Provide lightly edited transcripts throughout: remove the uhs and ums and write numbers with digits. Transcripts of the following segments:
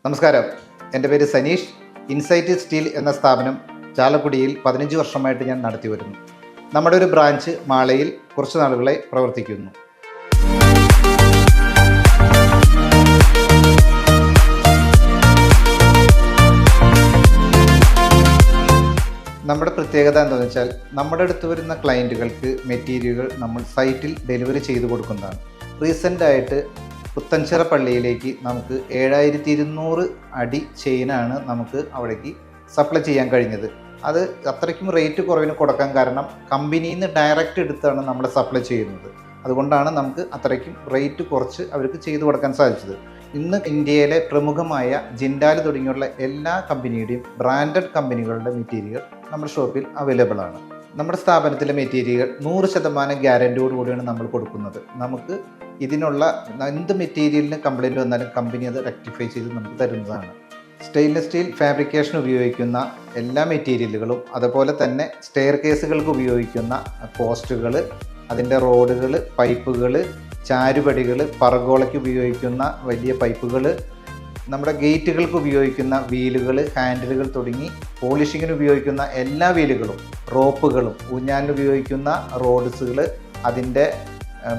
നമസ്കാരം, എൻ്റെ പേര് സനീഷ്. ഇൻസൈറ്റ് സ്റ്റീൽ എന്ന സ്ഥാപനം ചാലക്കുടിയിൽ 15 വർഷമായിട്ട് ഞാൻ നടത്തി വരുന്നു. നമ്മുടെ ഒരു ബ്രാഞ്ച് മാളയിൽ കുറച്ച് നാളുകളായി പ്രവർത്തിക്കുന്നു. നമ്മുടെ പ്രത്യേകത എന്താണെന്ന് വെച്ചാൽ, നമ്മുടെ അടുത്ത് വരുന്ന ക്ലയൻറ്റുകൾക്ക് മെറ്റീരിയലുകൾ നമ്മൾ സൈറ്റിൽ ഡെലിവറി ചെയ്ത് കൊടുക്കുന്നതാണ്. റീസെൻ്റായിട്ട് പുത്തൻചിറ പള്ളിയിലേക്ക് നമുക്ക് 7200 അടി ചെയിനാണ് നമുക്ക് അവിടേക്ക് സപ്ലൈ ചെയ്യാൻ കഴിഞ്ഞത്. അത് അത്രയ്ക്കും റേറ്റ് കുറവിന് കൊടുക്കാൻ കാരണം കമ്പനിയിൽ നിന്ന് ഡയറക്റ്റ് എടുത്താണ് നമ്മൾ സപ്ലൈ ചെയ്യുന്നത്. അതുകൊണ്ടാണ് നമുക്ക് അത്രയ്ക്കും റേറ്റ് കുറച്ച് അവർക്ക് ചെയ്തു കൊടുക്കാൻ സാധിച്ചത്. ഇന്ന് ഇന്ത്യയിലെ പ്രമുഖമായ ജിൻഡാൽ തുടങ്ങിയുള്ള എല്ലാ കമ്പനിയുടെയും ബ്രാൻഡഡ് കമ്പനികളുടെ മെറ്റീരിയൽ നമ്മുടെ ഷോപ്പിൽ അവൈലബിൾ ആണ്. നമ്മുടെ സ്ഥാപനത്തിലെ മെറ്റീരിയൽ 100% ഗ്യാരൻറ്റിയോടുകൂടിയാണ് നമ്മൾ കൊടുക്കുന്നത്. നമുക്ക് ഇതിനുള്ള എന്ത് മെറ്റീരിയലിന് കംപ്ലൈൻറ്റ് വന്നാലും കമ്പനി അത് റെക്ടിഫൈ ചെയ്ത് നമുക്ക് തരുന്നതാണ്. സ്റ്റെയിൻലെസ് സ്റ്റീൽ ഫാബ്രിക്കേഷൻ ഉപയോഗിക്കുന്ന എല്ലാ മെറ്റീരിയലുകളും, അതുപോലെ തന്നെ സ്റ്റെയർ കേസുകൾക്ക് ഉപയോഗിക്കുന്ന പോസ്റ്റുകൾ, അതിൻ്റെ റോഡുകൾ, പൈപ്പുകൾ, ചാരുപടികൾ, പർഗോളയ്ക്ക് ഉപയോഗിക്കുന്ന വലിയ പൈപ്പുകൾ, നമ്മുടെ ഗേറ്റുകൾക്ക് ഉപയോഗിക്കുന്ന വീലുകൾ, ഹാൻഡിലുകൾ തുടങ്ങി പോളിഷിങ്ങിന് ഉപയോഗിക്കുന്ന എല്ലാ വീലുകളും, റോപ്പുകളും, ഊഞ്ഞാലിന് ഉപയോഗിക്കുന്ന റോഡ്സുകൾ, അതിൻ്റെ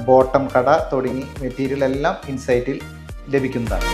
ബോട്ടം കട തുടങ്ങി മെറ്റീരിയൽ എല്ലാം ഇൻസൈറ്റിൽ ലഭിക്കുന്നതാണ്.